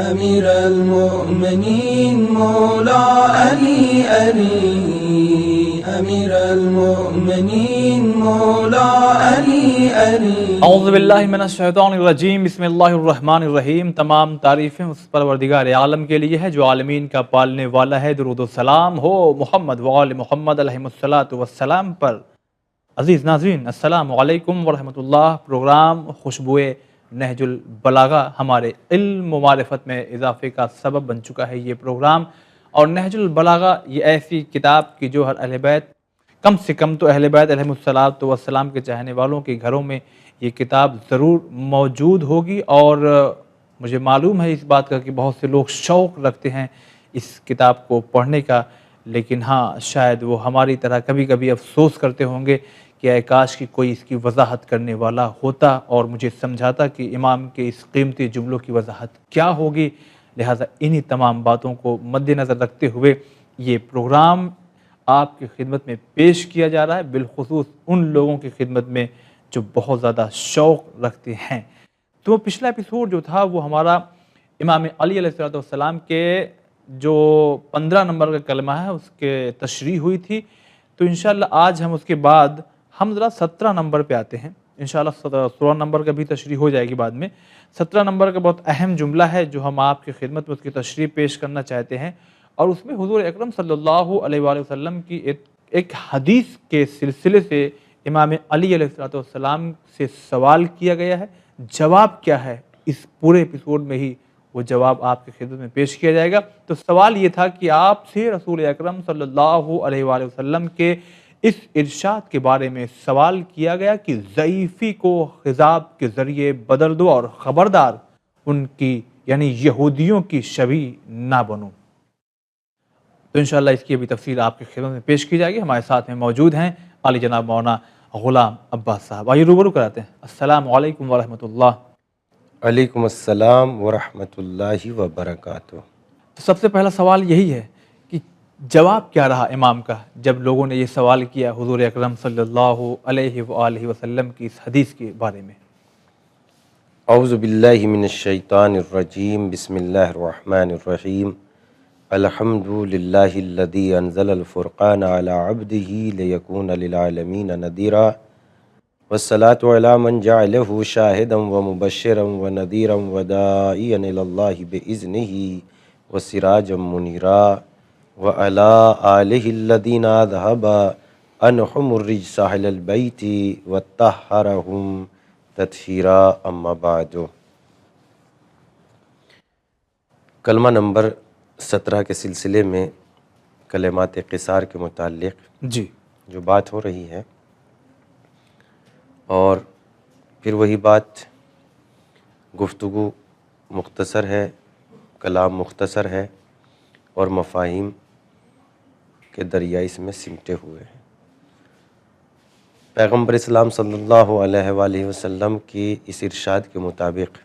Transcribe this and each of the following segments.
أمير المؤمنين مولا علي أمير المؤمنين مولا علي اعوذ باللہ من الشیطان الرجیم، بسم اللہ الرحمن الرحیم۔ تمام تعریفیں اس پروردگار عالم کے لیے ہے جو عالمین کا پالنے والا ہے۔ درود و سلام ہو محمد وآل محمد علیہ الصلاۃ والسلام پر۔ عزیز ناظرین، السلام علیکم ورحمۃ اللہ۔ پروگرام خوشبوئے نہج البلاغہ ہمارے علم و معرفت میں اضافے کا سبب بن چکا ہے یہ پروگرام، اور نہج البلاغہ یہ ایسی کتاب کی جو ہر اہل بیت، کم سے کم تو اہل بیت علیہ الصلاۃ والسلام کے چاہنے والوں کے گھروں میں یہ کتاب ضرور موجود ہوگی، اور مجھے معلوم ہے اس بات کا کہ بہت سے لوگ شوق رکھتے ہیں اس کتاب کو پڑھنے کا، لیکن ہاں شاید وہ ہماری طرح کبھی کبھی افسوس کرتے ہوں گے کہ اے کاش کہ کوئی اس کی وضاحت کرنے والا ہوتا اور مجھے سمجھاتا کہ امام کے اس قیمتی جملوں کی وضاحت کیا ہوگی۔ لہٰذا انہی تمام باتوں کو مد نظر رکھتے ہوئے یہ پروگرام آپ کی خدمت میں پیش کیا جا رہا ہے، بالخصوص ان لوگوں کی خدمت میں جو بہت زیادہ شوق رکھتے ہیں۔ تو پچھلا ایپیسوڈ جو تھا وہ ہمارا امام علی علیہ السلام کے جو 15 نمبر کا کلمہ ہے اس کے تشریح ہوئی تھی، تو انشاءاللہ آج ہم اس کے بعد ہم ذرا 17 نمبر پہ آتے ہیں۔ انشاءاللہ 16 نمبر کا بھی تشریح ہو جائے گی بعد میں۔ 17 نمبر کا بہت اہم جملہ ہے جو ہم آپ کی خدمت میں اس کی تشریح پیش کرنا چاہتے ہیں، اور اس میں حضور اکرم صلی اللہ علیہ وآلہ وسلم کی ایک حدیث کے سلسلے سے امام علی علیہ السلام سے سوال کیا گیا ہے۔ جواب کیا ہے اس پورے ایپیسوڈ میں ہی وہ جواب آپ کی خدمت میں پیش کیا جائے گا۔ تو سوال یہ تھا کہ آپ سے رسول اکرم صلی اللہ علیہ وآلہ وسلم کے اس ارشاد کے بارے میں سوال کیا گیا کہ ضعیفی کو خضاب کے ذریعے بدل دو اور خبردار ان کی یعنی یہودیوں کی شبیہ نہ بنو۔ تو انشاءاللہ اس کی ابھی تفصیل آپ کی خدمت میں پیش کی جائے گی۔ ہمارے ساتھ میں موجود ہیں عالی جناب مولانا غلام عباس صاحب۔ آئیے روبرو کراتے ہیں۔ السلام علیکم ورحمۃ اللہ۔ علیکم السلام ورحمۃ اللہ وبرکاتہ۔ تو سب سے پہلا سوال یہی ہے کہ جواب کیا رہا امام کا جب لوگوں نے یہ سوال کیا حضور اکرم صلی اللہ علیہ وآلہ وسلم کی اس حدیث کے بارے میں؟ اعوذ باللہ من الشیطان الرجیم، بسم اللہ الرحمن الرحیم۔ الحمد للہ الذی انزل الفرقان علی عبدہ لیکون للعالمین نذیرا، والصلاة علی من جعلہ شاہدا ومبشرا ونذیرا وداعیا الی اللہ بإذنہ وسراجا منیرا، وعلی آلہ الذین اذھب عنہم الرجس اہل البیت وطہرہم تطہیرا، اما بعد۔ کلمہ نمبر 17 کے سلسلے میں کلمات قصار کے متعلق جی جو بات ہو رہی ہے، اور پھر وہی بات، گفتگو مختصر ہے، کلام مختصر ہے، اور مفاہیم کے دریا اس میں سمٹے ہوئے ہیں۔ پیغمبر اسلام صلی اللہ علیہ وآلہ وسلم کی اس ارشاد کے مطابق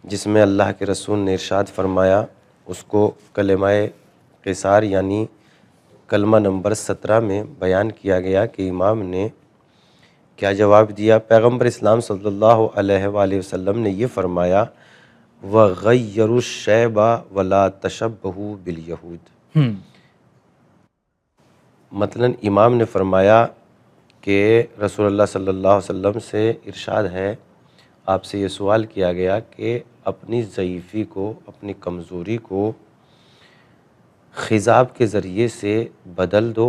جس میں اللہ کے رسول نے ارشاد فرمایا، اس کو کلمہ قصار یعنی کلمہ نمبر 17 میں بیان کیا گیا کہ امام نے کیا جواب دیا۔ پیغمبر اسلام صلی اللہ علیہ وآلہ وسلم نے یہ فرمایا، وَغَيَّرُوا الشَّيْبَ وَلَا تَشَبَّهُوا بِالْيَهُودِ۔ مثلاً امام نے فرمایا کہ رسول اللہ صلی اللہ علیہ وسلم سے ارشاد ہے، آپ سے یہ سوال کیا گیا کہ اپنی ضعیفی کو، اپنی کمزوری کو خضاب کے ذریعے سے بدل دو،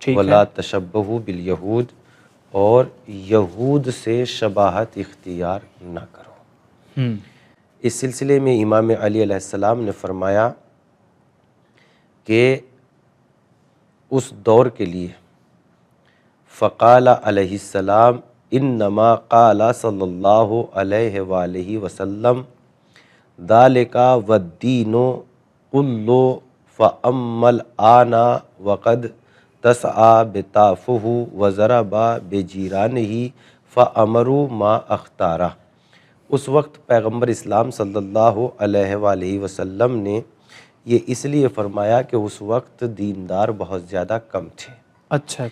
وَلَا تَشَبَّهُوا بِالْيَهُودِ، اور یہود سے شباہت اختیار نہ کرو۔ اس سلسلے میں امام علی علیہ السلام نے فرمایا کہ اس دور کے لیے فقال علیہ السلام انما قال صلی اللہ علیہ وآلہ وسلم ذالک والدین کلہ فاما الآن وقد تسعى بطافہ وضرب بجیرانہ فامروا ما اختارہ۔ اس وقت پیغمبر اسلام صلی اللہ علیہ وآلہ وسلم نے یہ اس لیے فرمایا کہ اس وقت دیندار بہت زیادہ کم تھے۔ اچھا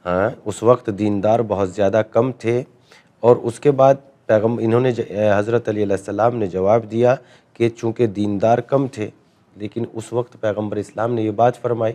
ہاں، اس وقت دیندار بہت زیادہ کم تھے، اور اس کے بعد انہوں نے حضرت علی علیہ السلام نے جواب دیا کہ چونکہ دیندار کم تھے، لیکن اس وقت پیغمبر اسلام نے یہ بات فرمائی،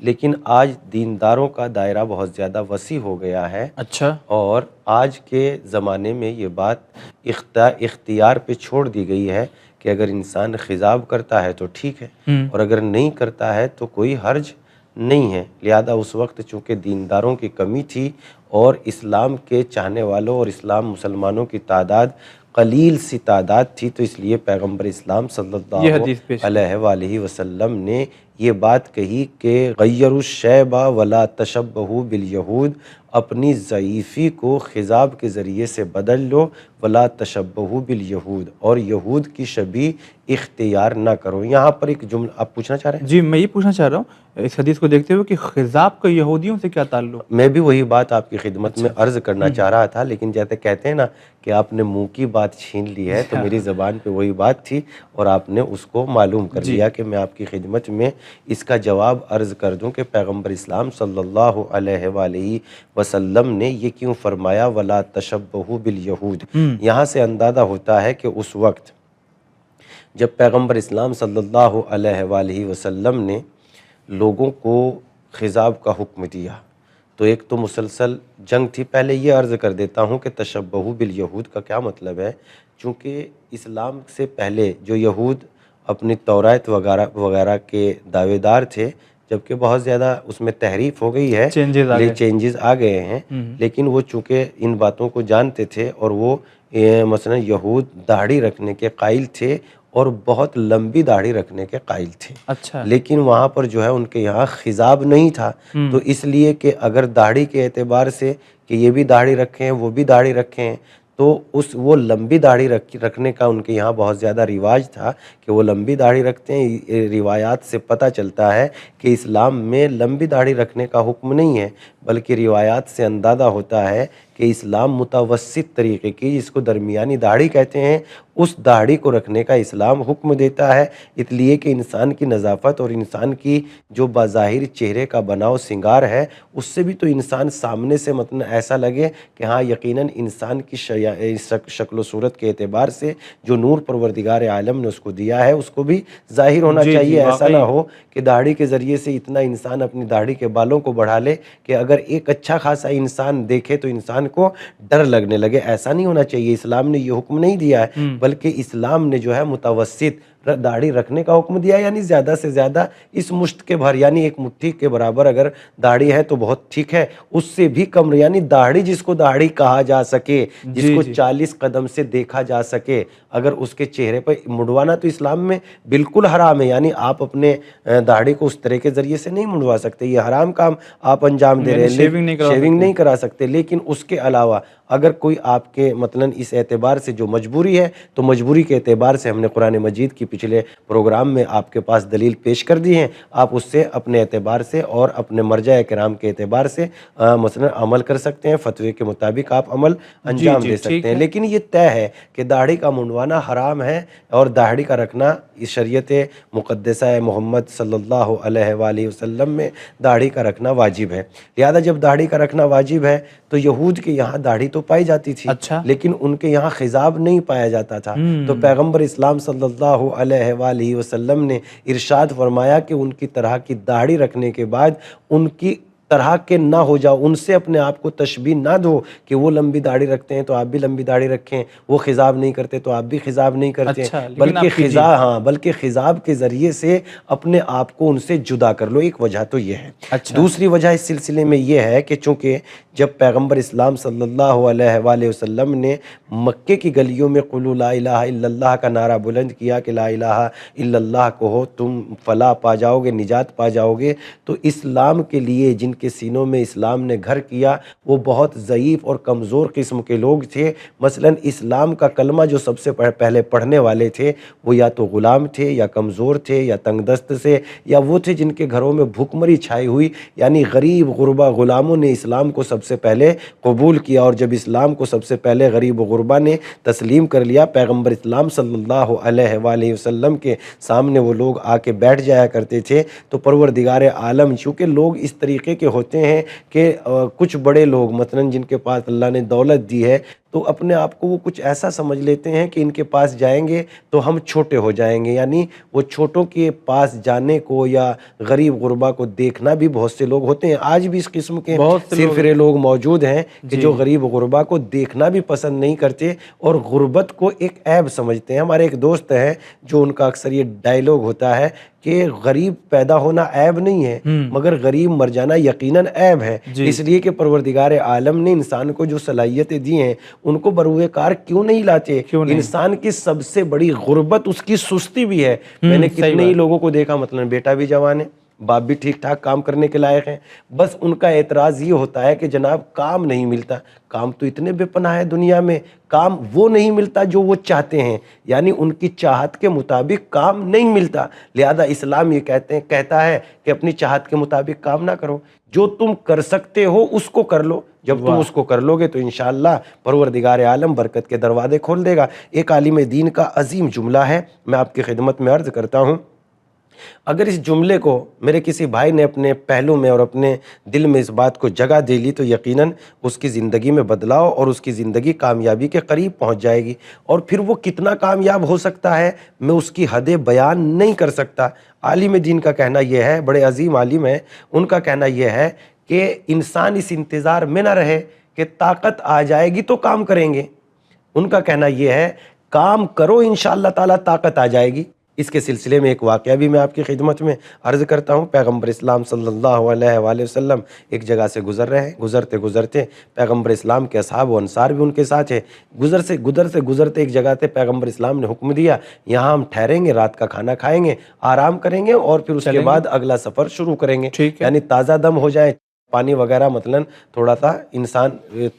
لیکن آج دینداروں کا دائرہ بہت زیادہ وسیع ہو گیا ہے۔ اچھا، اور آج کے زمانے میں یہ بات اختیار پہ چھوڑ دی گئی ہے کہ اگر انسان خضاب کرتا ہے تو ٹھیک ہے، اور اگر نہیں کرتا ہے تو کوئی حرج نہیں ہے۔ لہذا اس وقت چونکہ دینداروں کی کمی تھی اور اسلام کے چاہنے والوں اور اسلام مسلمانوں کی تعداد قلیل سی تعداد تھی، تو اس لیے پیغمبر اسلام صلی اللہ علیہ وآلہ وسلم نے یہ بات کہی کہ غیروا الشیب ولا تشبہوا بالیہود، اپنی ضعیفی کو خضاب کے ذریعے سے بدل لو، ولا تشبہوا بالیہود، اور یہود کی شبیہ اختیار نہ کرو۔ یہاں پر ایک جملہ آپ پوچھنا چاہ رہے ہیں؟ جی میں یہ پوچھنا چاہ رہا ہوں اس حدیث کو دیکھتے ہوئے کہ خضاب کا یہودیوں سے کیا تعلق؟ میں بھی وہی بات آپ کی خدمت میں عرض کرنا چاہ رہا تھا، لیکن جیسے کہتے ہیں نا کہ آپ نے منہ کی بات چھین لی ہے، تو میری زبان پہ وہی بات تھی اور آپ نے اس کو معلوم کر لیا کہ میں آپ کی خدمت میں اس کا جواب عرض کر دوں کہ پیغمبر اسلام صلی اللہ علیہ وآلہ وسلم نے یہ کیوں فرمایا ولا تشبہوا بالیہود۔ یہاں سے اندازہ ہوتا ہے کہ اس وقت جب پیغمبر اسلام صلی اللہ علیہ وآلہ وسلم نے لوگوں کو خضاب کا حکم دیا تو ایک تو مسلسل جنگ تھی۔ پہلے یہ عرض کر دیتا ہوں کہ تشبہوا بالیہود کا کیا مطلب ہے، چونکہ اسلام سے پہلے جو یہود اپنی تورات وغیرہ کے دعوے دار تھے، جبکہ بہت زیادہ اس میں تحریف ہو گئی ہے، چینجز آ گئے ہیں، لیکن وہ چونکہ ان باتوں کو جانتے تھے اور وہ مثلا یہود داڑھی رکھنے کے قائل تھے اور بہت لمبی داڑھی رکھنے کے قائل تھے۔ اچھا، لیکن وہاں پر جو ہے ان کے یہاں خضاب نہیں تھا، تو اس لیے کہ اگر داڑھی کے اعتبار سے کہ یہ بھی داڑھی رکھیں وہ بھی داڑھی رکھیں، تو وہ لمبی داڑھی رکھنے کا ان کے یہاں بہت زیادہ رواج تھا کہ وہ لمبی داڑھی رکھتے ہیں۔ روایات سے پتہ چلتا ہے کہ اسلام میں لمبی داڑھی رکھنے کا حکم نہیں ہے، بلکہ روایات سے اندازہ ہوتا ہے کہ اسلام متوسط طریقے کی، جس کو درمیانی داڑھی کہتے ہیں، اس داڑھی کو رکھنے کا اسلام حکم دیتا ہے، اس لیے کہ انسان کی نظافت اور انسان کی جو بظاہر چہرے کا بناؤ سنگار ہے، اس سے بھی تو انسان سامنے سے مطلب ایسا لگے کہ ہاں یقیناً انسان کی شکل و صورت کے اعتبار سے جو نور پروردگار عالم نے اس کو دیا ہے اس کو بھی ظاہر ہونا چاہیے۔ ایسا نہ ہو کہ داڑھی کے ذریعے سے اتنا انسان اپنی داڑھی کے بالوں کو بڑھا لے کہ اگر ایک اچھا خاصا انسان دیکھے تو انسان کو ڈر لگنے لگے۔ ایسا نہیں ہونا چاہیے، اسلام نے یہ حکم نہیں دیا ہے، بلکہ اسلام نے جو ہے متوسط داڑھی رکھنے کا حکم دیا، یعنی زیادہ سے زیادہ اس مشت کے بھر، یعنی ایک مٹھی کے برابر اگر داڑھی ہے تو بہت ٹھیک ہے، اس سے بھی کم، یعنی داڑھی جس کو داڑھی کہا جا سکے، جس کو 40 قدم سے دیکھا جا سکے، اگر اس کے چہرے پر منڈوانا تو اسلام میں بالکل حرام ہے۔ یعنی آپ اپنے داڑھی کو اس طرح کے ذریعے سے نہیں منڈوا سکتے، یہ حرام کام آپ انجام دے رہے ہیں، شیونگ نہیں کرا سکتے۔ لیکن اس کے علاوہ اگر کوئی آپ کے مثلاً اس اعتبار سے جو مجبوری ہے، تو مجبوری کے اعتبار سے ہم نے قرآن مجید کی پچھلے پروگرام میں آپ کے پاس دلیل پیش کر دی ہیں، آپ اس سے اپنے اعتبار سے اور اپنے مرجع کرام کے اعتبار سے مثلاً عمل کر سکتے ہیں، فتوے کے مطابق آپ عمل انجام دے سکتے ہیں۔ لیکن یہ طے ہے کہ داڑھی کا منڈوانا حرام ہے اور داڑھی کا رکھنا اس شریعت مقدسہ محمد صلی اللہ علیہ وآلہ وسلم میں داڑھی کا رکھنا واجب ہے۔ لہذا جب داڑھی کا رکھنا واجب ہے تو یہود کے یہاں داڑھی تو پائی جاتی تھی، لیکن ان کے یہاں خضاب نہیں پایا جاتا تھا، تو پیغمبر اسلام صلی اللہ علیہ وآلہ وسلم نے ارشاد فرمایا کہ ان کی طرح کی داڑھی رکھنے کے بعد ان کی طرح کے نہ ہو جاؤ، ان سے اپنے آپ کو تشبیہ نہ دو کہ وہ لمبی داڑھی رکھتے ہیں تو آپ بھی لمبی داڑھی رکھیں، وہ خضاب نہیں کرتے تو آپ بھی خضاب نہیں کرتے، بلکہ خضاب کے ذریعے سے اپنے آپ کو ان سے جدا کر لو۔ ایک وجہ تو یہ ہے۔ دوسری وجہ اس سلسلے میں یہ ہے کہ چونکہ جب پیغمبر اسلام صلی اللہ علیہ وآلہ وسلم نے مکے کی گلیوں میں قولوا لا الہ الا اللہ کا نعرہ بلند کیا کہ لا الہ الا اللہ کہو تم فلاح پا جاؤ گے، نجات پا جاؤ گے، تو اسلام کے لیے جن کے سینوں میں اسلام نے گھر کیا وہ بہت ضعیف اور کمزور قسم کے لوگ تھے۔ مثلاً اسلام کا کلمہ جو سب سے پہلے پڑھنے والے تھے وہ یا تو غلام تھے یا کمزور تھے یا تنگ دست سے، یا وہ تھے جن کے گھروں میں بھوکمری چھائی ہوئی، یعنی غریب غربا غلاموں نے اسلام کو سب سے پہلے قبول کیا، اور جب اسلام کو سب سے پہلے غریب و غربا نے تسلیم کر لیا، پیغمبر اسلام صلی اللہ علیہ وآلہ وسلم کے سامنے وہ لوگ آ کے بیٹھ جایا کرتے تھے، تو پروردگار عالم چونکہ لوگ اس طریقے کے ہوتے ہیں کہ کچھ بڑے لوگ مثلاً جن کے پاس اللہ نے دولت دی ہے تو اپنے آپ کو وہ کچھ ایسا سمجھ لیتے ہیں کہ ان کے پاس جائیں گے تو ہم چھوٹے ہو جائیں گے. یعنی وہ چھوٹوں کے پاس جانے کو یا غریب غربا کو دیکھنا بھی بہت سے لوگ ہوتے ہیں. آج بھی اس قسم کے سرفرے لوگ موجود ہیں کہ جو غریب غربا کو دیکھنا بھی پسند نہیں کرتے اور غربت کو ایک عیب سمجھتے ہیں. ہمارے ایک دوست ہیں جو ان کا اکثر یہ ڈائیلاگ ہوتا ہے کہ غریب پیدا ہونا عیب نہیں ہے مگر غریب مر جانا یقیناً عیب ہے. اس لیے کہ پروردگار عالم نے انسان کو جو صلاحیتیں دی ہیں ان کو بروئے کار کیوں نہیں لاتے؟ انسان کی سب سے بڑی غربت اس کی سستی بھی ہے. میں نے کتنے ہی لوگوں کو دیکھا، مثلا بیٹا بھی جوان ہے، باپ بھی ٹھیک ٹھاک کام کرنے کے لائق ہیں، بس ان کا اعتراض یہ ہوتا ہے کہ جناب کام نہیں ملتا. کام تو اتنے بے پناہ ہے دنیا میں، کام وہ نہیں ملتا جو وہ چاہتے ہیں، یعنی ان کی چاہت کے مطابق کام نہیں ملتا. لہذا اسلام یہ کہتا ہے کہ اپنی چاہت کے مطابق کام نہ کرو، جو تم کر سکتے ہو اس کو کر لو. جب تم اس کو کر لو گے تو انشاءاللہ پروردگار عالم برکت کے دروازے کھول دے گا. ایک عالم دین کا عظیم جملہ ہے، میں آپ کی خدمت میں عرض کرتا ہوں. اگر اس جملے کو میرے کسی بھائی نے اپنے پہلو میں اور اپنے دل میں اس بات کو جگہ دے لی تو یقیناً اس کی زندگی میں بدلاؤ اور اس کی زندگی کامیابی کے قریب پہنچ جائے گی. اور پھر وہ کتنا کامیاب ہو سکتا ہے میں اس کی حد بیان نہیں کر سکتا. عالم دین کا کہنا یہ ہے، بڑے عظیم عالم ہیں، ان کا کہنا یہ ہے کہ انسان اس انتظار میں نہ رہے کہ طاقت آ جائے گی تو کام کریں گے. ان کا کہنا یہ ہے کام کرو انشاءاللہ تعالیٰ طاقت آ جائے گی. اس کے سلسلے میں ایک واقعہ بھی میں آپ کی خدمت میں عرض کرتا ہوں. پیغمبر اسلام صلی اللہ علیہ وآلہ وسلم ایک جگہ سے گزر رہے ہیں. گزرتے گزرتے پیغمبر اسلام کے اصحاب و انصار بھی ان کے ساتھ ہیں. گزرتے ایک جگہ سے پیغمبر اسلام نے حکم دیا یہاں ہم ٹھہریں گے، رات کا کھانا کھائیں گے، آرام کریں گے اور پھر اس کے بعد اگلا سفر شروع کریں گے. یعنی تازہ دم ہو جائے، پانی وغیرہ مثلا تھوڑا سا انسان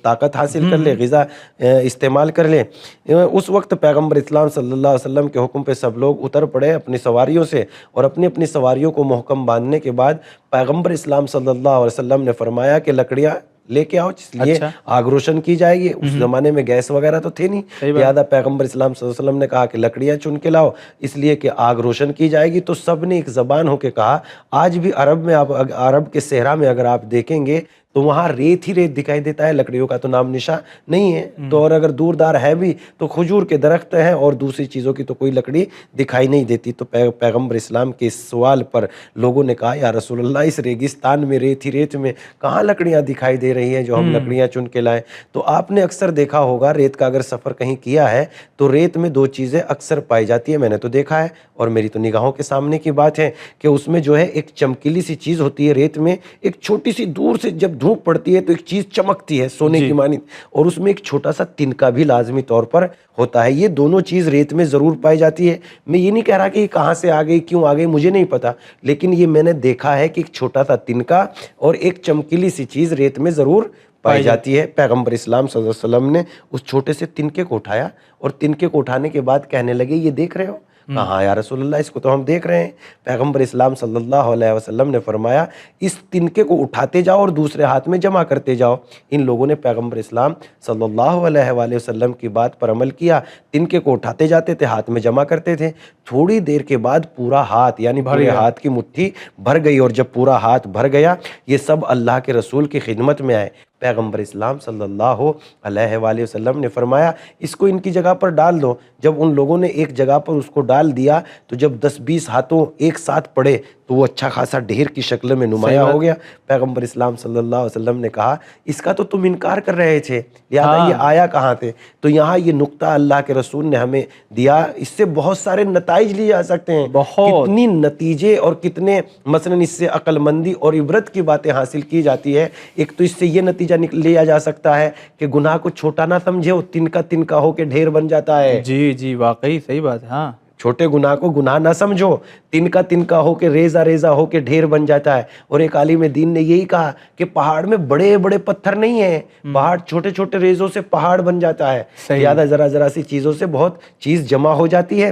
طاقت حاصل کر لے، غذا استعمال کر لے. اس وقت پیغمبر اسلام صلی اللہ علیہ وسلم کے حکم پہ سب لوگ اتر پڑے اپنی سواریوں سے اور اپنی سواریوں کو محکم باندھنے کے بعد پیغمبر اسلام صلی اللہ علیہ وسلم نے فرمایا کہ لکڑیاں لے کے آؤ، اس لیے آگ روشن کی جائے گی. اس زمانے میں گیس وغیرہ تو تھے نہیں، لہٰذا پیغمبر اسلام صلی اللہ علیہ وسلم نے کہا کہ لکڑیاں چن کے لاؤ اس لیے کہ آگ روشن کی جائے گی. تو سب نے ایک زبان ہو کے کہا. آج بھی عرب کے صحرا میں اگر آپ دیکھیں گے تو وہاں ریت ہی ریت دکھائی دیتا ہے، لکڑیوں کا تو نام نشان نہیں ہے. تو اور اگر دور دار ہے بھی تو کھجور کے درخت ہیں اور دوسری چیزوں کی تو کوئی لکڑی دکھائی نہیں دیتی. تو پیغمبر اسلام کے اس سوال پر لوگوں نے کہا یا رسول اللہ اس ریگستان میں ریت ہی ریت میں کہاں لکڑیاں دکھائی دے رہی ہیں جو ہم لکڑیاں چن کے لائیں. تو آپ نے اکثر دیکھا ہوگا ریت کا اگر سفر کہیں کیا ہے تو ریت میں دو چیزیں اکثر پائی جاتی ہیں. میں نے تو دیکھا ہے اور میری تو نگاہوں کے سامنے کی بات ہے کہ اس میں جو ہے ایک چمکیلی سی چیز ہوتی ہے ریت میں، ایک چھوٹی سی دور سے جب دھوپ پڑتی ہے تو ایک چیز چمکتی ہے سونے کی مانند، اور اس میں ایک چھوٹا سا تنکا بھی لازمی طور پر ہوتا ہے. یہ دونوں چیز ریت میں ضرور پائی جاتی ہے. میں یہ نہیں کہہ رہا کہ یہ کہاں سے آ گئی، کیوں آ گئی، مجھے نہیں پتا، لیکن یہ میں نے دیکھا ہے کہ ایک چھوٹا سا تنکا اور ایک چمکیلی سی چیز ریت میں ضرور پائی جاتی ہے. پیغمبر اسلام صلی اللہ علیہ وسلم نے اس چھوٹے سے تنکے کو اٹھایا اور تنکے کو اٹھانے کے بعد کہنے لگے یہ دیکھ رہے ہو؟ کہا یا رسول اللہ اس کو تو ہم دیکھ رہے ہیں. پیغمبر اسلام صلی اللہ علیہ وسلم نے فرمایا اس تنکے کو اٹھاتے جاؤ اور دوسرے ہاتھ میں جمع کرتے جاؤ. ان لوگوں نے پیغمبر اسلام صلی اللہ علیہ وآلہ وسلم کی بات پر عمل کیا. تنکے کو اٹھاتے جاتے تھے، ہاتھ میں جمع کرتے تھے. تھوڑی دیر کے بعد پورا ہاتھ یعنی پورے ہاتھ کی مٹھی بھر گئی، اور جب پورا ہاتھ بھر گیا یہ سب اللہ کے رسول کی خدمت میں آئے. پیغمبر اسلام صلی اللہ علیہ وآلہ وسلم نے فرمایا اس کو ان کی جگہ پر ڈال دو. جب ان لوگوں نے ایک جگہ پر اس کو ڈال دیا تو جب 10-20 ہاتھوں ایک ساتھ پڑے تو وہ اچھا خاصا ڈھیر کی شکل میں نمایاں ہو گیا. پیغمبر اسلام صلی اللہ علیہ وسلم نے کہا اس کا تو تم انکار کر رہے تھے، لہٰذا یہ آیا کہاں تھے؟ تو یہاں یہ نقطہ اللہ کے رسول نے ہمیں دیا. اس سے بہت سارے نتائج لیے جا سکتے ہیں، کتنی نتیجے اور کتنے مثلا اس سے عقل مندی اور عبرت کی باتیں حاصل کی جاتی ہے. ایک تو اس سے یہ نتیجہ لیا جا سکتا ہے کہ گناہ کو چھوٹا نہ سمجھے، وہ تنکا تنکا ہو کے ڈھیر بن جاتا ہے. جی واقعی صحیح بات ہے. ہاں چھوٹے گناہ کو گناہ نہ سمجھو، تنکا تنکا ہو کے ریزہ ریزہ ہو کے ڈھیر بن جاتا ہے. اور ایک عالم دین نے یہی کہا کہ پہاڑ میں بڑے بڑے پتھر نہیں ہیں، پہاڑ چھوٹے چھوٹے ریزوں سے پہاڑ بن جاتا ہے. زیادہ ذرا سی چیزوں سے بہت چیز جمع ہو جاتی ہے.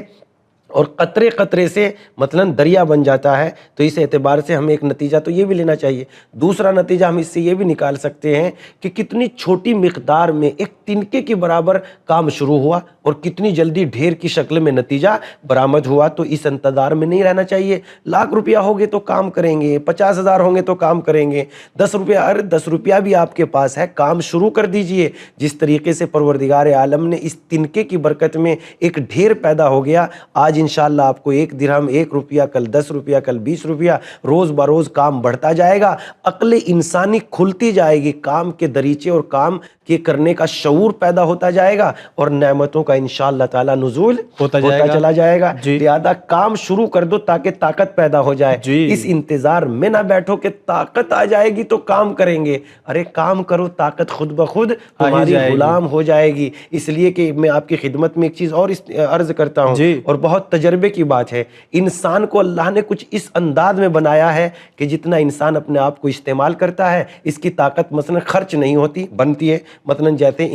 اور قطرے قطرے سے مثلا دریا بن جاتا ہے. تو اس اعتبار سے ہمیں ایک نتیجہ تو یہ بھی لینا چاہیے. دوسرا نتیجہ ہم اس سے یہ بھی نکال سکتے ہیں کہ کتنی چھوٹی مقدار میں ایک تنکے کے برابر کام شروع ہوا اور کتنی جلدی ڈھیر کی شکل میں نتیجہ برآمد ہوا. تو اس انتظار میں نہیں رہنا چاہیے. لاکھ روپیہ ہوگے تو کام کریں گے, 50,000 ہوں گے تو کام کریں گے, 10 روپیہ, 10 روپیہ بھی آپ کے پاس ہے, کام شروع کر دیجئے. جس طریقے سے پروردگار عالم نے اس تنکے کی برکت میں ایک ڈھیر پیدا ہو گیا. آج انشاءاللہ آپ کو 1 درہم, 1 روپیہ, کل 10 روپیہ, کل 20 روپیہ, روز بروز کام بڑھتا جائے گا. عقل انسانی کھلتی جائے گی, کام کے دریچے اور کام کے کرنے کا شعور پیدا ہوتا جائے گا, اور نعمتوں کا انشاءاللہ تعالی نزول ہوتا چلا جائے گا. لہذا کام شروع کر دو تاکہ طاقت پیدا ہو جائے. اس انتظار میں نہ بیٹھو کہ طاقت آ جائے گی تو کام کریں گے. ارے کام کرو, طاقت خود بخود تمہاری غلام ہو جائے گی. اس لیے کہ میں آپ کی خدمت میں ایک چیز اور عرض کرتا ہوں, اور بہت تجربے کی بات ہے. انسان کو اللہ نے کچھ اس انداز میں بنایا ہے کہ جتنا انسان اپنے آپ کو استعمال کرتا ہے, اس کی طاقت مثلا خرچ نہیں ہوتی, بنتی ہے. مثلا جیسے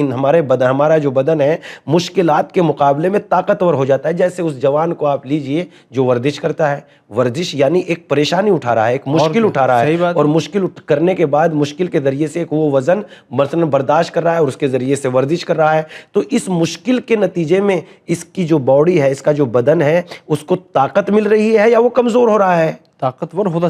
ہمارا جو بدن ہے مشکلات کے مقابلے میں طاقتور ہو جاتا ہے. جیسے اس جوان کو آپ لیجئے جو ورزش کرتا ہے, ورزش یعنی ایک پریشانی اٹھا رہا ہے, ایک مشکل اٹھا رہا ہے, اور مشکل کرنے کے بعد مشکل کے ذریعے سے ایک وہ وزن مثلا برداشت کر رہا ہے اور اس کے ذریعے سے ورزش کر رہا ہے. تو اس مشکل کے نتیجے میں اس کی جو باڈی ہے, اس کا جو بدن ہے, اس کو طاقت مل رہی ہے یا وہ کمزور ہو رہا ہے؟ طاقتور ہوتا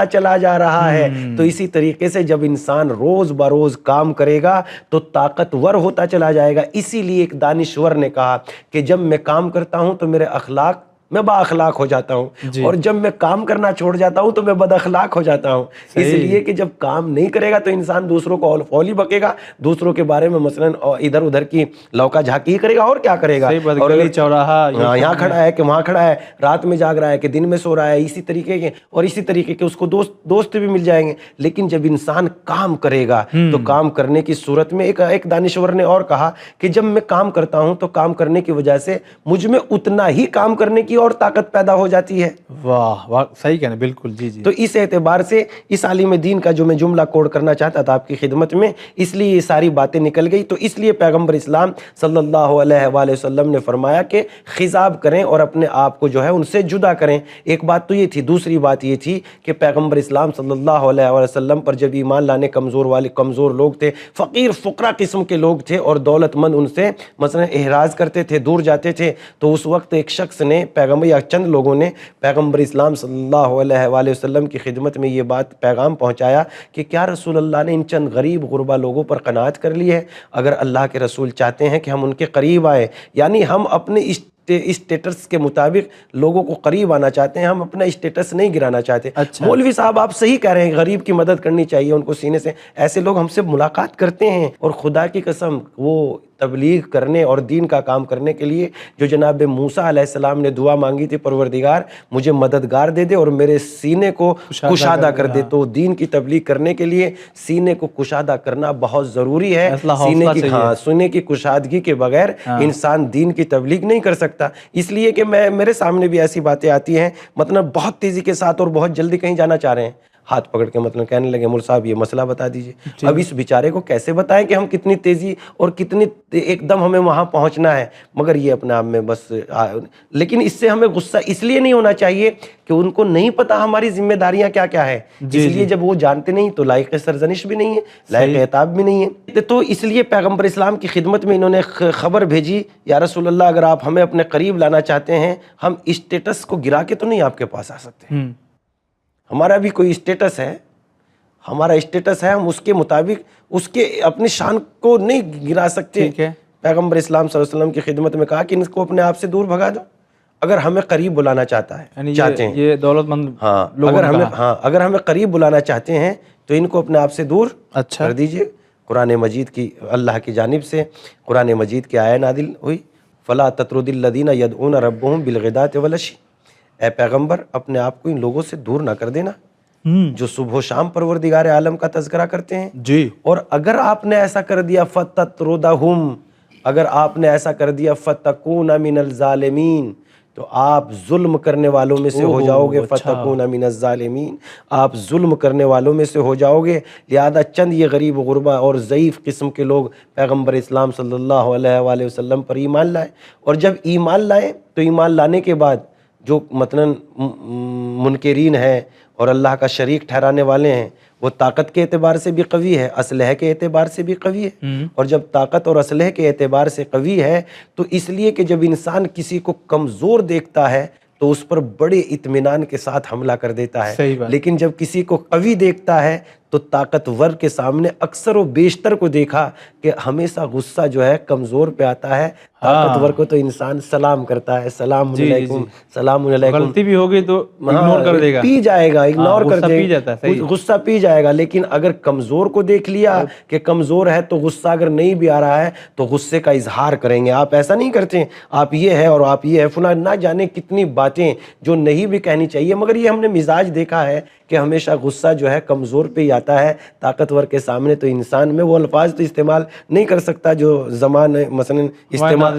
چلا جا رہا ہے. تو اسی طریقے سے جب انسان روز بروز کام کرے گا تو طاقتور ہوتا چلا جائے گا. اسی لیے ایک دانشور نے کہا کہ جب میں کام کرتا ہوں تو میرے اخلاق, میں با اخلاق ہو جاتا ہوں, اور جب میں کام کرنا چھوڑ جاتا ہوں تو میں بد اخلاق ہو جاتا ہوں. اس لیے کہ جب کام نہیں کرے گا تو انسان دوسروں کو اول ہی بکے گا, دوسروں کے بارے میں مثلا ادھر ادھر کی لوکا جھاکی ہی کرے گا, اور کیا کرے گا. اور چوراہا یہاں کھڑا ہے کہ وہاں کھڑا ہے, رات میں جاگ رہا ہے کہ دن میں سو رہا ہے, اسی طریقے کے اور اسی طریقے کے اس کو دوست بھی مل جائیں گے. لیکن جب انسان کام کرے گا تو کام کرنے کی صورت میں ایک دانشور نے اور کہا کہ جب میں کام کرتا ہوں تو کام کرنے کی وجہ سے مجھ میں اتنا ہی کام کرنے کی اور طاقت پیدا ہو جاتی ہے. واہ صحیح کہنا, بالکل. جی. تو اس اعتبار سے اس عالم دین کا جو میں جملہ کوڈ کرنا چاہتا تھا آپ کی خدمت میں, اس لیے یہ ساری باتیں نکل گئی. تو اس لیے پیغمبر اسلام صلی اللہ علیہ وآلہ وسلم نے فرمایا کہ خضاب کریں اور اپنے آپ کو جو ہے ان سے جدا کریں. ایک بات تو یہ تھی. دوسری بات یہ تھی کہ پیغمبر اسلام صلی اللہ علیہ وآلہ وسلم پر جب ایمان لانے کمزور لوگ تھے, فقیر فقرا قسم کے لوگ تھے, اور دولت مند ان سے مثلا احراز کرتے تھے, دور جاتے تھے. تو اس وقت ایک شخص نے پیغمبر یا چند لوگوں نے پیغمبر اسلام صلی اللہ علیہ وآلہ وسلم کی خدمت میں یہ بات پیغام پہنچایا کہ کیا رسول اللہ نے ان چند غریب غربا لوگوں پر قناعت کر لی ہے؟ اگر اللہ کے رسول چاہتے ہیں کہ ہم ان کے قریب آئیں, یعنی ہم اپنے اسٹیٹس کے مطابق لوگوں کو قریب آنا چاہتے ہیں, ہم اپنا اسٹیٹس نہیں گرانا چاہتے. مولوی صاحب آپ صحیح کہہ رہے ہیں, غریب کی مدد کرنی چاہیے, ان کو سینے سے. ایسے لوگ ہم سے ملاقات کرتے ہیں, اور خدا کی قسم وہ تبلیغ کرنے اور دین کا کام کرنے کے لیے جو جناب موسیٰ علیہ السلام نے دعا مانگی تھی, پروردگار مجھے مددگار دے دے اور میرے سینے کو کشادہ کر دے. تو دین کی تبلیغ کرنے کے لیے سینے کو کشادہ کرنا بہت ضروری ہے. سینے کی کشادگی کے بغیر انسان دین کی تبلیغ نہیں کر سکتا. اس لیے کہ میرے سامنے بھی ایسی باتیں آتی ہیں, مطلب بہت تیزی کے ساتھ اور بہت جلدی کہیں جانا چاہ رہے ہیں, ہاتھ پکڑ کے مطلب کہنے لگے مول صاحب یہ مسئلہ بتا دیجئے. اب اس بیچارے کو کیسے بتائیں کہ ہم کتنی تیزی اور کتنی ایک دم ہمیں وہاں پہنچنا ہے. مگر یہ اپنے آپ میں بس, لیکن اس سے ہمیں غصہ اس لیے نہیں ہونا چاہیے کہ ان کو نہیں پتا ہماری ذمہ داریاں کیا کیا ہے. اس لیے جب وہ جانتے نہیں تو لائق سرزنش بھی نہیں ہے, لائق عتاب بھی نہیں ہے. تو اس لیے پیغمبر اسلام کی خدمت میں انہوں نے خبر بھیجی, یا رسول اللہ اگر آپ ہمیں اپنے قریب لانا چاہتے ہیں, ہم اسٹیٹس کو گرا کے تو نہیں آپ کے پاس آ سکتے. ہمارا بھی کوئی اسٹیٹس ہے, ہم اس کے مطابق اس کے اپنی شان کو نہیں گرا سکتے. پیغمبر اسلام صلی اللہ علیہ وسلم کی خدمت میں کہا کہ ان کو اپنے آپ سے دور بھگا دو اگر ہمیں قریب بلانا چاہتے ہیں. یہ دولت مند اگر ہمیں قریب بلانا چاہتے ہیں تو ان کو اپنے آپ سے دور کر دیجئے. قرآن مجید کی اللہ کی جانب سے قرآن مجید کی آیت نازل ہوئی, فلا تطرد الذین یدعون ربهم بالغداۃ والعشی. اے پیغمبر اپنے آپ کو ان لوگوں سے دور نہ کر دینا جو صبح و شام پروردگار عالم کا تذکرہ کرتے ہیں. اور اگر آپ نے ایسا کر دیا فتطردہم, اگر آپ نے ایسا کر دیا فتکون من الظالمین, تو آپ ظلم کرنے والوں میں سے ہو جاؤ گے، فتکون من الظالمین، آپ ظلم کرنے والوں میں سے ہو جاؤ گے۔ لہذا چند یہ غریب غربا اور ضعیف قسم کے لوگ پیغمبر اسلام صلی اللہ علیہ وآلہ وسلم پر ایمان لائے، اور جب ایمان لائے تو ایمان لانے کے بعد جو مثلاً منکرین ہیں اور اللہ کا شریک ٹھہرانے والے ہیں، وہ طاقت کے اعتبار سے بھی قوی ہے، اسلحے کے اعتبار سے بھی قوی ہے، اور جب طاقت اور اسلحے کے اعتبار سے قوی ہے تو اس لیے کہ جب انسان کسی کو کمزور دیکھتا ہے تو اس پر بڑے اطمینان کے ساتھ حملہ کر دیتا ہے، لیکن جب کسی کو قوی دیکھتا ہے تو طاقتور کے سامنے اکثر و بیشتر کو دیکھا کہ ہمیشہ غصہ جو ہے کمزور پہ آتا ہے، طاقتور کو تو انسان سلام کرتا ہے، سلام علیکم، سلام علیکم، غلطی بھی ہوگی تو اگنور کر دے گا، پی جائے گا، اگنور کر دے گا، غصہ پی جائے گا۔ لیکن اگر کمزور کو دیکھ لیا کہ کمزور ہے تو غصہ اگر نہیں بھی آ رہا ہے تو غصے کا اظہار کریں گے۔ آپ ایسا نہیں کرتے، آپ یہ ہے اور آپ یہ ہے، فلاں نہ جانے کتنی باتیں جو نہیں بھی کہنی چاہیے، مگر یہ ہم نے مزاج دیکھا ہے کہ ہمیشہ غصہ جو ہے کمزور پہ ہی آتا ہے، طاقتور کے سامنے تو انسان میں وہ الفاظ تو استعمال نہیں کر سکتا جو زمان مثلا استعمال،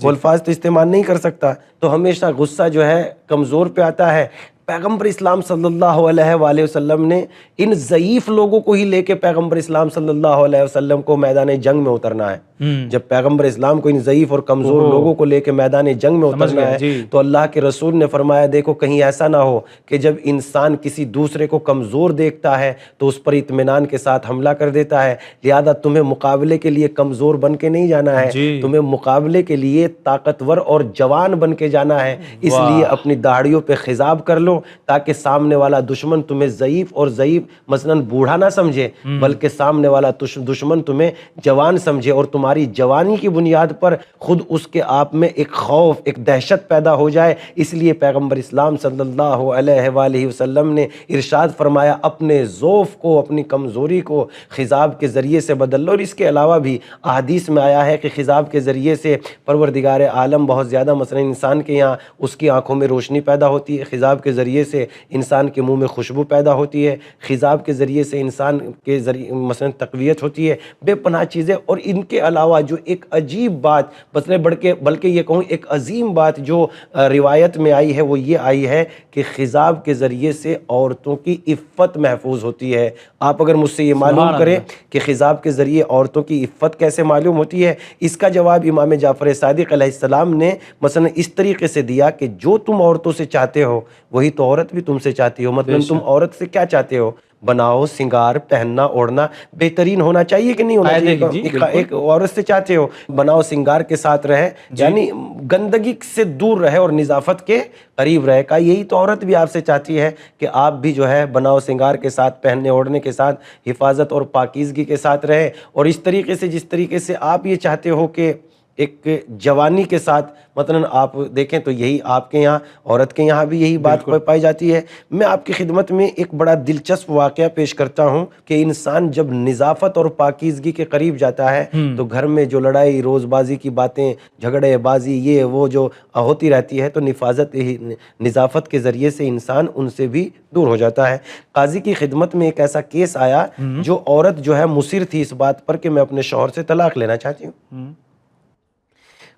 وہ الفاظ تو استعمال نہیں کر سکتا، تو ہمیشہ غصہ جو ہے کمزور پہ آتا ہے۔ پیغمبر اسلام صلی اللہ علیہ وآلہ وسلم نے ان ضعیف لوگوں کو ہی لے کے پیغمبر اسلام صلی اللہ علیہ وسلم کو میدان جنگ میں اترنا ہے۔ جب پیغمبر اسلام کو ان ضعیف اور کمزور لوگوں کو لے کے میدان جنگ میں اترنا ہے تو اللہ کے رسول نے فرمایا دیکھو کہیں ایسا نہ ہو کہ جب انسان کسی دوسرے کو کمزور دیکھتا ہے تو اس پر اطمینان کے ساتھ حملہ کر دیتا ہے، لہذا تمہیں مقابلے کے لیے کمزور بن کے نہیں جانا ہے، تمہیں مقابلے کے لیے طاقتور اور جوان بن کے جانا ہے، اس لیے اپنی داڑھیوں پہ خضاب کر لو تاکہ سامنے والا دشمن تمہیں ضعیف اور ضعیف مثلاً بوڑھا نہ سمجھے، بلکہ سامنے والا دشمن تمہیں جوان سمجھے، اور تمہاری جوانی کی بنیاد پر خود اس کے آپ میں ایک خوف، ایک دہشت پیدا ہو جائے۔ اس لیے پیغمبر اسلام صلی اللہ علیہ وآلہ وسلم نے ارشاد فرمایا اپنے ضعف کو، اپنی کمزوری کو خضاب کے ذریعے سے بدل لو۔ اور اس کے علاوہ بھی احادیث میں آیا ہے کہ خضاب کے ذریعے سے پروردگار عالم بہت زیادہ مثلا انسان کے یہاں اس کی آنکھوں میں روشنی پیدا ہوتی ہے، خضاب کے ذریعے سے انسان کے منہ میں خوشبو پیدا ہوتی ہے، خضاب کے ذریعے سے انسان کے ذریعے مثلا تقویت ہوتی ہے، بے پناہ چیزیں۔ اور ان کے علاوہ جو ایک عجیب بات بلکہ یہ کہوں ایک عظیم بات جو روایت میں آئی ہے وہ یہ آئی ہے کہ خضاب کے ذریعے سے عورتوں کی عفت محفوظ ہوتی ہے۔ آپ اگر مجھ سے یہ معلوم کریں کہ خضاب کے ذریعے عورتوں کی عفت کیسے معلوم ہوتی ہے، اس کا جواب امام جعفر صادق علیہ السلام نے مثلا اس طریقے سے دیا کہ جو تم عورتوں سے چاہتے ہو وہی تو عورت بھی تم سے چاہتی ہو۔ مثلا تم عورت سے کیا چاہتے ہو؟ بناؤ، سنگار، پہننا اوڑھنا بہترین ہونا چاہیے کہ نہیں ہونا چاہیے؟ ایک عورت سے چاہتے ہو بناؤ سنگار کے ساتھ رہے، یعنی گندگی سے دور رہے اور نظافت کے قریب رہے، کا یہی تو عورت بھی آپ سے چاہتی ہے کہ آپ بھی جو ہے بناؤ سنگار کے ساتھ، پہننے اوڑھنے کے ساتھ، حفاظت اور پاکیزگی کے ساتھ رہے، اور اس طریقے سے جس طریقے سے آپ یہ چاہتے ہو کہ ایک جوانی کے ساتھ مثلا آپ دیکھیں تو یہی آپ کے یہاں، عورت کے یہاں بھی یہی بات پائی جاتی ہے۔ میں آپ کی خدمت میں ایک بڑا دلچسپ واقعہ پیش کرتا ہوں کہ انسان جب نظافت اور پاکیزگی کے قریب جاتا ہے تو گھر میں جو لڑائی، روز بازی کی باتیں، جھگڑے بازی یہ وہ جو ہوتی رہتی ہے تو نظافت کے ذریعے سے انسان ان سے بھی دور ہو جاتا ہے۔ قاضی کی خدمت میں ایک ایسا کیس آیا جو عورت جو ہے مصر تھی اس بات پر کہ میں اپنے شوہر سے طلاق لینا چاہتی ہوں۔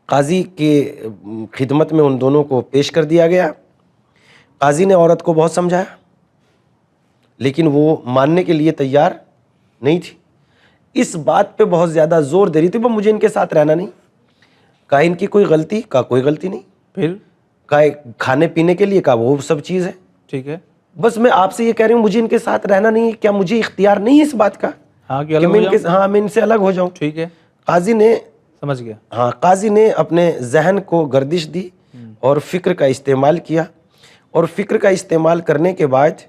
قاضی کی خدمت میں ان دونوں کو پیش کر دیا گیا۔ قاضی نے عورت کو بہت سمجھایا لیکن وہ ماننے کے لیے تیار نہیں تھی، اس بات پہ بہت زیادہ زور دے رہی تھی مجھے ان کے ساتھ رہنا نہیں۔ کہا ان کی کوئی غلطی؟ کہا کوئی غلطی نہیں۔ پھر کہا کھانے پینے کے لیے؟ کہا وہ سب چیز ہے، ٹھیک ہے، بس میں آپ سے یہ کہہ رہی ہوں مجھے ان کے ساتھ رہنا نہیں، کیا مجھے اختیار نہیں ہے اس بات کا کہ میں ان سے الگ ہو جاؤں؟ ٹھیک ہے، قاضی نے سمجھ گیا، ہاں قاضی نے اپنے ذہن کو گردش دی اور فکر کا استعمال کیا، اور فکر کا استعمال کرنے کے بعد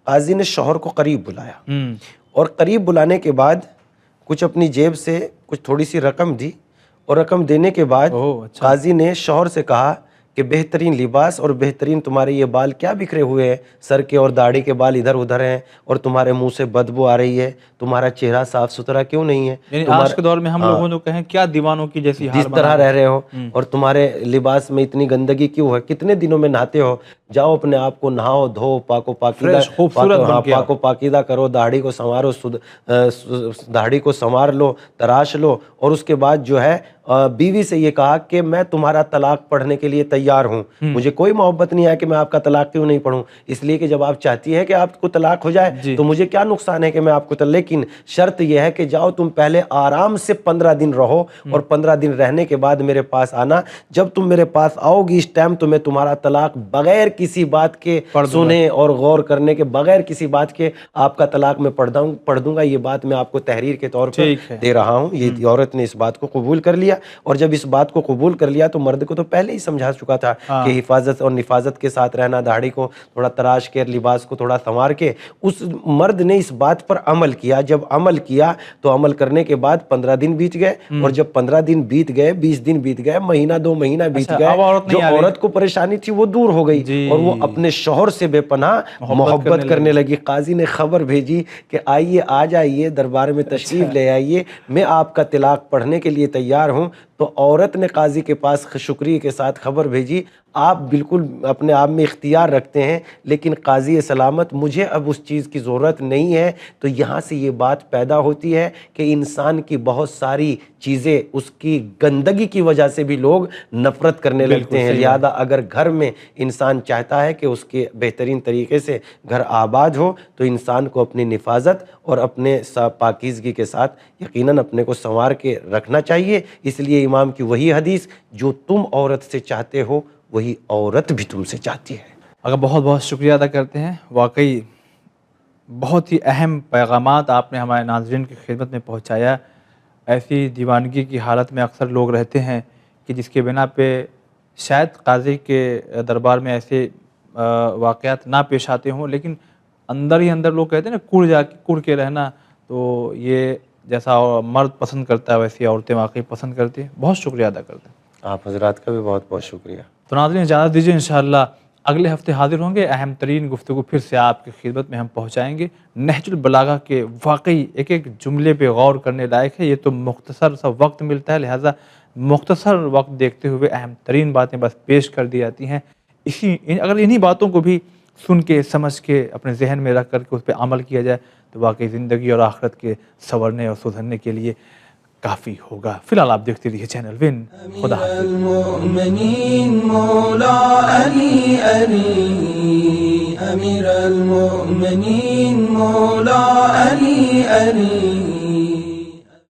قاضی نے شوہر کو قریب بلایا، اور قریب بلانے کے بعد کچھ اپنی جیب سے کچھ تھوڑی سی رقم دی، اور رقم دینے کے بعد قاضی نے شوہر سے کہا کہ بہترین لباس اور بہترین تمہارے یہ بال کیا بکھرے ہوئے ہیں، سر کے اور داڑھی کے بال ادھر ادھر ہیں، اور تمہارے منہ سے بدبو آ رہی ہے، تمہارا چہرہ صاف ستھرا کیوں نہیں ہے؟ یعنی آج کے دور میں ہم لوگوں نے کہیں کیا دیوانوں کی جیسی جس طرح رہ رہے ہو، اور تمہارے لباس میں اتنی گندگی کیوں ہے؟ کتنے دنوں میں نہاتے ہو؟ جاؤ اپنے آپ کو نہاؤ دھو، پاک و پاکیزہ کرو، داڑھی کو سنوارو، داڑھی کو سنوار لو، تراش لو، اور اس کے بعد جو ہے بیوی سے یہ کہا کہ میں تمہارا طلاق پڑھنے کے لیے تیار ہوں، مجھے کوئی محبت نہیں ہے کہ میں آپ کا طلاق کیوں نہیں پڑھوں، اس لیے کہ جب آپ چاہتی ہے کہ آپ کو طلاق ہو جائے تو مجھے کیا نقصان ہے کہ میں آپ کو لیکن شرط یہ ہے کہ جاؤ تم پہلے آرام سے 15 دن رہو اور 15 دن رہنے کے بعد میرے پاس آنا، جب تم میرے پاس آؤ گی اس ٹائم تو میں تمہارا طلاق بغیر کسی بات کے سنے اور غور کرنے کے، بغیر کسی بات کے آپ کا طلاق میں پڑھ دوں گا۔ یہ بات میں آپ کو تحریر کے طور پر دے رہا ہوں۔ یہ عورت نے اس بات کو قبول کر لیا، اور جب اس بات کو قبول کر لیا تو مرد کو تو پہلے ہی سمجھا چکا تھا کہ حفاظت اور نفاذت کے ساتھ رہنا، داڑھی کو تھوڑا تراش کے، لباس کو تھوڑا سنوار کے، اس مرد نے اس بات پر عمل کیا۔ جب عمل کیا تو عمل کرنے کے بعد 15 دن بیت گئے، اور جب 15 دن بیت گئے، 20 دن بیت گئے، مہینہ 2 مہینہ بیت گئے، جو عورت کو پریشانی تھی وہ دور ہو گئی اور وہ اپنے شوہر سے بے پناہ محبت کرنے لگی۔ قاضی نے خبر بھیجی کہ آئیے، آ جائیے، دربار میں تشریف لے آئیے، میں آپ کا طلاق پڑھنے کے لیے تیار ہوں۔ تو عورت نے قاضی کے پاس شکریہ کے ساتھ خبر بھیجی، آپ بالکل اپنے آپ میں اختیار رکھتے ہیں، لیکن قاضی سلامت مجھے اب اس چیز کی ضرورت نہیں ہے۔ تو یہاں سے یہ بات پیدا ہوتی ہے کہ انسان کی بہت ساری چیزیں اس کی گندگی کی وجہ سے بھی لوگ نفرت کرنے لگتے ہیں۔ لہذا اگر گھر میں انسان چاہتا ہے کہ اس کے بہترین طریقے سے گھر آباد ہو تو انسان کو اپنی نفاذت اور اپنے پاکیزگی کے ساتھ یقیناً اپنے کو سنوار کے رکھنا چاہیے۔ اس لیے امام کی وہی حدیث، جو تم عورت سے چاہتے ہو وہی عورت بھی تم سے چاہتی ہے۔ اگر بہت بہت شکریہ ادا کرتے ہیں، واقعی بہت ہی اہم پیغامات آپ نے ہمارے ناظرین کی خدمت میں پہنچایا۔ ایسی دیوانگی کی حالت میں اکثر لوگ رہتے ہیں کہ جس کے بنا پہ شاید قاضی کے دربار میں ایسے واقعات نہ پیش آتے ہوں، لیکن اندر ہی اندر لوگ کہتے ہیں نا کڑ کے رہنا، تو یہ جیسا مرد پسند کرتا ہے ویسی عورتیں واقعی پسند کرتی ہیں۔ بہت شکریہ ادا کرتے ہیں۔ آپ حضرات کا بھی بہت بہت شکریہ۔ تو ناظرین اجازت دیجیے، انشاءاللہ اگلے ہفتے حاضر ہوں گے، اہم ترین گفتگو پھر سے آپ کی خدمت میں ہم پہنچائیں گے۔ نہج البلاغہ کے واقعی ایک ایک جملے پہ غور کرنے لائق ہے، یہ تو مختصر سا وقت ملتا ہے، لہٰذا مختصر وقت دیکھتے ہوئے اہم ترین باتیں بس پیش کر دی جاتی ہیں۔ اگر انہی باتوں کو بھی سن کے سمجھ کے اپنے ذہن میں رکھ کر کے اس پہ عمل کیا جائے تو واقعی زندگی اور آخرت کے سنورنے اور سدھرنے کے لیے کافی ہوگا۔ فی الحال آپ دیکھتے رہیے چینل ون۔ خدا حافظ۔ المؤمنین مولا علی امیر المؤمنین مولا علی